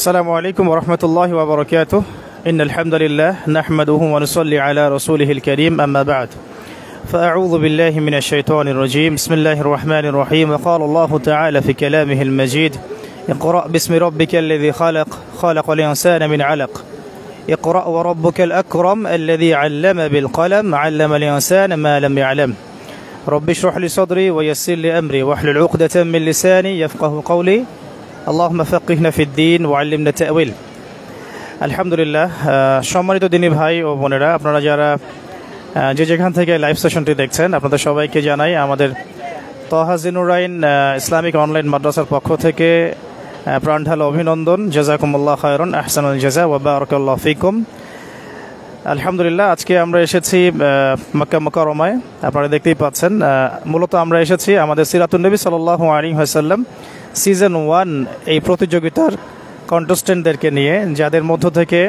আসসালামু আলাইকুম ওয়া রাহমাতুল্লাহি ওয়া বারাকাতুহু ইন্নাল হামদুলিল্লাহ নাহমাদুহু ওয়া নুসাল্লি আলা রাসূলিহিল কারীম আম্মা বা'দ فأعوذ بالله من الشيطان الرجيم بسم الله الرحمن الرحيم وقال الله تعالى في كلامه المجيد اقرأ باسم ربك الذي خلق الإنسان من علق اقرأ وربك الأكرم الذي علم بالقلم علم الإنسان ما لم يعلم رب اشرح لي صدري ويسر لي أمري واحلل عقدة من لساني يفقهوا قولي اللهم فقهنا في الدين وعلمنا التأويل আলহামদুলিল্লাহ। সম্মানিত দিনী ভাই ও বোনেরা, আপনারা যারা যে যেখান থেকে লাইভ সেশনটি দেখছেন, আপনাদের সবাইকে জানাই আমাদের তহা জিনুরাইন ইসলামিক অনলাইন মাদ্রাসার পক্ষ থেকে প্রাণঢাল অভিনন্দন। জাযাকুমুল্লাহ খায়রান আহসানুল জাযা ওয়া বারাকাল্লাহু ফিকুম। আলহামদুলিল্লাহ, আজকে আমরা এসেছি মক্কা মুকাররমায়। আপনারা দেখতেই পাচ্ছেন, মূলত আমরা এসেছি আমাদের সিরাতুন নবী সাল্লাল্লাহু আলাইহি ওয়াসাল্লাম সিজন 1 এই প্রতিযোগিতার কন্টেস্টেন্টদেরকে নিয়ে, যাদের মধ্য থেকে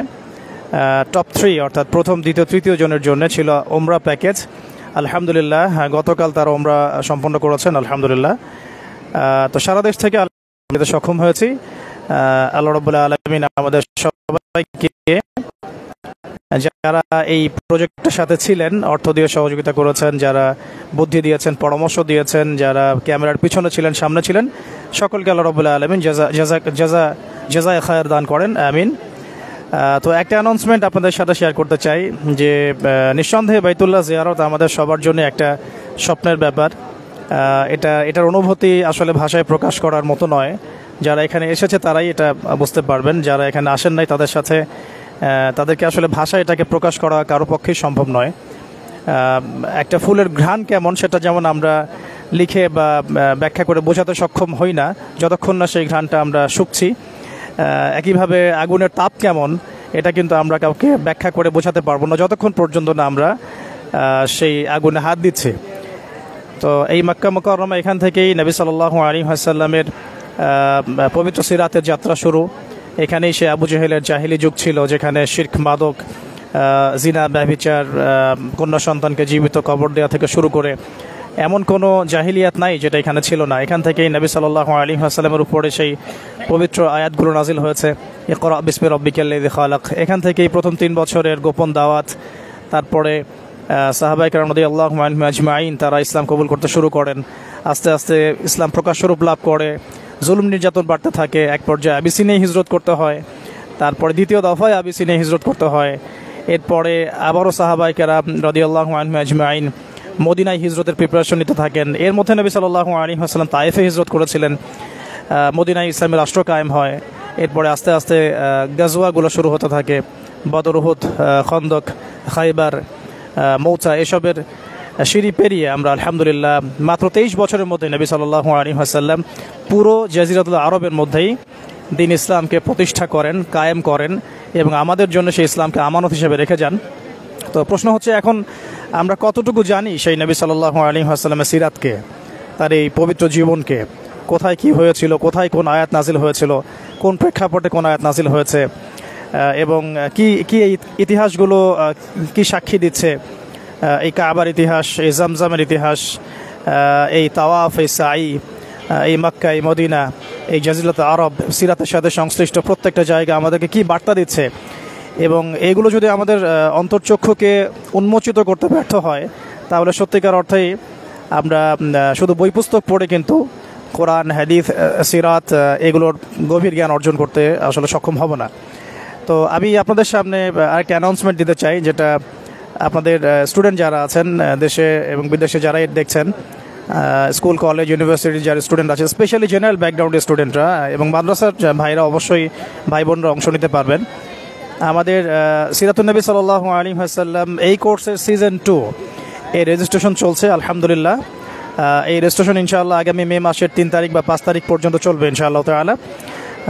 টপ 3 অর্থাৎ প্রথম, দ্বিতীয়, তৃতীয় জনের জন্য ছিল ওমরা প্যাকেজ। আলহামদুলিল্লাহ, গতকাল তারা ওমরা সম্পন্ন করেছেন আলহামদুলিল্লাহ। তো সারা দেশ থেকে সক্ষম হয়েছি। আল্লাহ রাব্বুল আলামিন আমাদের সবাইকে, যারা এই প্রজেক্টের সাথে ছিলেন, অর্থ দিয়ে সহযোগিতা করেছেন, যারা বুদ্ধি দিয়েছেন, পরামর্শ দিয়েছেন, যারা ক্যামেরার পিছনে ছিলেন, সামনে ছিলেন, সকলকে আল্লাহ রাব্বুল আলামিন জাযায়ে খায়র দান করেন, আমিন। তো একটা অ্যানাউন্সমেন্ট আপনাদের সাথে শেয়ার করতে চাই যে নিঃসন্দেহে বাইতুল্লাহ জিয়ারত আমাদের সবার জন্য একটা স্বপ্নের ব্যাপার। এটার অনুভূতি আসলে ভাষায় প্রকাশ করার মতো নয়। যারা এখানে এসেছে তারাই এটা বুঝতে পারবেন, যারা এখানে আসেন নাই তাদের সাথে তাদেরকে আসলে ভাষায় এটাকে প্রকাশ করা কারো পক্ষেই সম্ভব নয়। একটা ফুলের ঘ্রাণ কেমন, সেটা যেমন আমরা লিখে বা ব্যাখ্যা করে বোঝাতে সক্ষম হই না যতক্ষণ না সেই ঘ্রাণটা আমরা শুকছি। একইভাবে আগুনের তাপ কেমন, এটা কিন্তু আমরা কাউকে ব্যাখ্যা করে বোঝাতে পারবো না যতক্ষণ পর্যন্ত না আমরা সেই আগুনে হাত দিচ্ছি। তো এই মক্কা মুকাররমা, এখান থেকেই নবী সাল্লাল্লাহু আলাইহি ওয়াসাল্লামের পবিত্র সিরাতের যাত্রা শুরু। এখানেই সে আবু জেহেলের জাহিলি যুগ ছিল, যেখানে শিরক, মাদক, জিনা, ব্যভিচার, কন্যা সন্তানকে জীবিত কবর দেওয়া থেকে শুরু করে এমন কোনো জাহিলিয়াত নাই যেটা এখানে ছিল না। এখান থেকেই নবী সাল্লাল্লাহু আলাইহি ওয়াসাল্লামের উপরে সেই পবিত্র আয়াতগুলো নাজিল হয়েছে, ইকরা বিসমি রাব্বিকাল্লাযী খালাক। এখান থেকেই প্রথম 3 বছরের গোপন দাওয়াত। তারপরে সাহাবায়ে কেরাম রাদিয়াল্লাহু আনহুম আজমাইন তারা ইসলাম কবুল করতে শুরু করেন। আস্তে আস্তে ইসলাম প্রকাশ স্বরূপ লাভ করে, জুলুম নির্যাতন বাড়তে থাকে। এক পর্যায়ে আবিসিনিয়ায় হিজরত করতে হয়, তারপরে দ্বিতীয় দফায় আবিসিনিয়ায় হিজরত করতে হয়। এরপরে আবারও সাহাবায়ে কেরাম রাদিয়াল্লাহু আনহুম আজমাইন মদিনায় হিজরতের প্রিপারেশন নিতে থাকেন। এর মধ্যে নবী সাল্লাল্লাহু আলাইহি ওয়াসাল্লাম তায়েফে হিজরত করেছিলেন। মদিনায় ইসলামের রাষ্ট্র কায়েম হয়। এরপরে আস্তে আস্তে গাজওয়াগুলো শুরু হতে থাকে, বদর, উহুদ, খন্দক, খাইবার, মৌচা, এসবের সিঁড়ি পেরিয়ে আমরা আলহামদুলিল্লাহ মাত্র 23 বছরের মধ্যে নবী সাল্লাল্লাহু আলাইহি ওয়াসাল্লাম পুরো জাজিরাতুল আরবের মধ্যেই দ্বীন ইসলামকে প্রতিষ্ঠা করেন, কায়েম করেন এবং আমাদের জন্য সেই ইসলামকে আমানত হিসেবে রেখে যান। তো প্রশ্ন হচ্ছে, এখন আমরা কতটুকু জানি সেই নবী সাল্লাল্লাহু আলাইহি ওয়াসাল্লামের সিরাতকে, তার এই পবিত্র জীবনকে, কোথায় কি হয়েছিল, কোথায় কোন আয়াত নাজিল হয়েছিল, কোন প্রেক্ষাপটে কোন আয়াত নাজিল হয়েছে, এবং কি এই ইতিহাসগুলো কি সাক্ষী দিচ্ছে। এই কাবার ইতিহাস, এই জামজামের ইতিহাস, এই তাওয়াফ, এই সাই, এই মক্কা, এই মদিনা, এই জাজিরাতুল আরব, সিরাতের সাথে সংশ্লিষ্ট প্রত্যেকটা জায়গা আমাদেরকে কি বার্তা দিচ্ছে। এবং এগুলো যদি আমাদের অন্তর্চক্ষুকে উন্মোচিত করতে ব্যর্থ হয়, তাহলে সত্যিকার অর্থেই আমরা শুধু বই পুস্তক পড়ে কিন্তু কোরআন, হাদিস, সিরাত এগুলোর গভীর জ্ঞান অর্জন করতে আসলে সক্ষম হব না। তো আমি আপনাদের সামনে আরেকটা অ্যানাউন্সমেন্ট দিতে চাই, যেটা আপনাদের স্টুডেন্ট যারা আছেন, দেশে এবং বিদেশে যারা দেখছেন, স্কুল, কলেজ, ইউনিভার্সিটির যারা স্টুডেন্ট আছে, স্পেশালি জেনারেল ব্যাকগ্রাউন্ডের স্টুডেন্টরা এবং মাদ্রাসার ভাইরা, অবশ্যই ভাই বোনরা অংশ নিতে পারবেন। আমাদের সিরাতুন নবী সাল্লাল্লাহু আলাইহি ওয়াসাল্লাম এই কোর্সের সিজন 2 এই রেজিস্ট্রেশন চলছে আলহামদুলিল্লাহ। এই রেজিস্ট্রেশন ইনশাআল্লাহ আগামী মে মাসের 3 তারিখ বা 5 তারিখ পর্যন্ত চলবে ইনশাআল্লাহ তাআলা।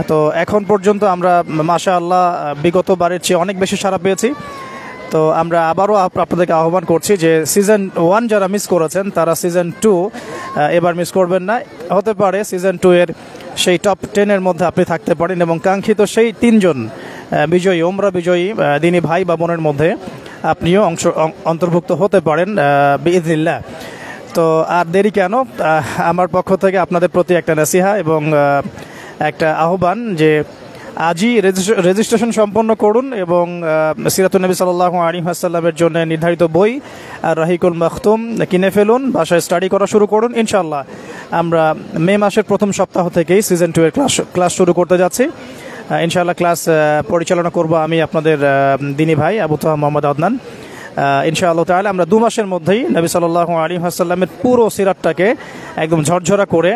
তো এখন পর্যন্ত আমরা মাশাআল্লাহ বিগত বারের চেয়ে অনেক বেশি সাড়া পেয়েছি। তো আমরা আবারও আপনাদেরকে আহ্বান করছি যে সিজন 1 যারা মিস করেছেন তারা সিজন 2 এবার মিস করবেন না। হতে পারে সিজন 2 এর সেই টপ 10 এর মধ্যে আপনি থাকতে পারেন এবং কাঙ্ক্ষিত সেই 3 জন বিজয়ী, ওমরা বিজয়ী দিনী ভাই বা বোনের মধ্যে আপনিও অন্তর্ভুক্ত হতে পারেন বিইজনিল্লাহ। তো আর দেরি কেন, আমার পক্ষ থেকে আপনাদের প্রতি একটা নসিহা এবং একটা আহ্বান যে আজই রেজিস্ট্রেশন সম্পন্ন করুন এবং সিরাতুন নবী সাল্লাল্লাহু আলাইহি ওয়াসাল্লামের জন্য নির্ধারিত বই আর রাহিকুল মাখতুম কিনে ফেলুন, বাসায় স্টাডি করা শুরু করুন। ইনশাআল্লাহ আমরা মে মাসের প্রথম সপ্তাহ থেকেই সিজন 2 এর ক্লাস শুরু করতে যাচ্ছি। ইনশাআল্লাহ ক্লাস পরিচালনা করব আমি আপনাদের দিনী ভাই আবু তাহা মোহাম্মদ আদনান। ইনশাআল্লাহ তাআলা আমরা 2 মাসের মধ্যেই নবী সাল্লাল্লাহু আলাইহি ওয়াসাল্লামের পুরো সিরাতটাকে একদম ঝরঝরা করে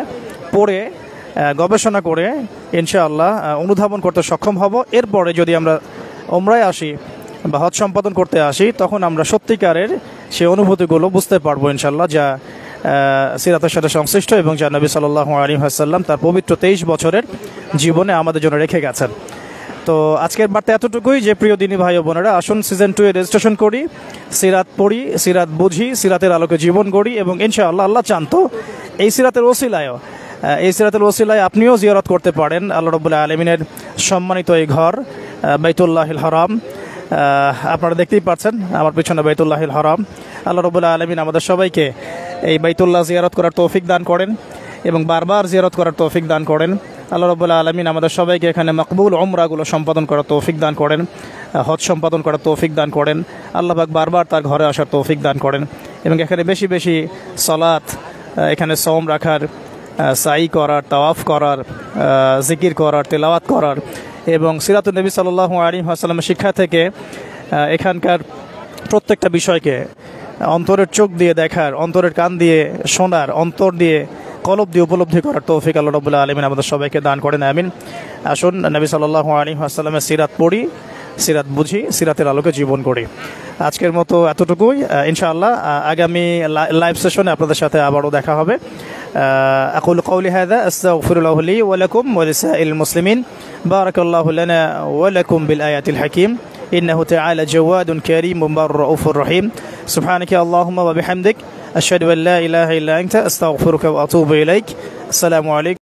পড়ে গবেষণা করে ইনশাআল্লাহ অনুধাবন করতে সক্ষম হব। এরপরে যদি আমরা ওমরায় আসি বা হজ সম্পাদন করতে আসি, তখন আমরা সত্যিকারের সেই অনুভূতিগুলো বুঝতে পারবো ইনশাআল্লাহ, যা সিরাতের সাথে সংশ্লিষ্ট এবং যা নবী সাল্লাল্লাহু আলাইহি ওয়াসাল্লাম তার পবিত্র 23 বছরের জীবনে আমাদের জন্য রেখে গেছেন। তো আজকের বার্তা এতটুকুই যে প্রিয় দিনী ভাই ও বোনেরা, আসুন সিজন 2 এ রেজিস্ট্রেশন করি, সিরাত পড়ি, সিরাত বুঝি, সিরাতের আলোকে জীবন গড়ি এবং ইনশাআল্লাহ আল্লাহ চান তো এই সিরাতের ওসিলায় আপনিও জিয়ারত করতে পারেন আল্লাহ রাব্বুল আলামিনের সম্মানিত এই ঘর বাইতুল্লাহিল হারাম। আপনারা দেখতেই পাচ্ছেন আমার পিছনে বাইতুল্লাহিল হারাম। আল্লাহ রাব্বুল আলামিন আমাদের সবাইকে এই বাইতুল্লাহ জিয়ারত করার তৌফিক দান করেন এবং বারবার জিয়ারত করার তৌফিক দান করেন। আল্লাহ রাব্বুল আলামিন আমাদের সবাইকে এখানে মকবুল উমরাগুলো সম্পাদন করার তৌফিক দান করেন, হজ সম্পাদন করার তৌফিক দান করেন। আল্লাহ পাক বারবার তার ঘরে আসার তৌফিক দান করেন এবং এখানে বেশি বেশি সালাত, এখানে সওম রাখার, সাই করার, তাওয়াফ করার, জিকির করার, তেলাওয়াত করার এবং সিরাতুন নবী সাল্লাল্লাহু আলাইহি ওয়াসাল্লামের শিক্ষা থেকে এখানকার প্রত্যেকটা বিষয়কে অন্তরের চোখ দিয়ে দেখার, অন্তরের কান দিয়ে শোনার, অন্তর দিয়ে কলব দিয়ে উপলব্ধি করার তৌফিক আল্লাহ রাব্বুল আলামিন আমাদের সবাইকে দান করেন, আমিন। আসুন নবী সাল্লাল্লাহু আলাইহি ওয়াসাল্লামের সিরাত পড়ি, সিরাত বুঝি, সিরাতের আলোকে জীবন করি। আজকের মতো এতটুকুই। ইনশাআল্লাহ আগামী লাইভ সেশনে আপনাদের সাথে আবারও দেখা হবে। أقول قولي هذا أستغفر الله لي ولكم ولسائر المسلمين. بارك الله لنا ولكم بالآيات الحكيم إنه تعالى جواد كريم بر رؤوف رحيم. سبحانك اللهم وبحمدك أشهد أن لا إله إلا أنت أستغفرك وأتوب إليك. السلام عليكم.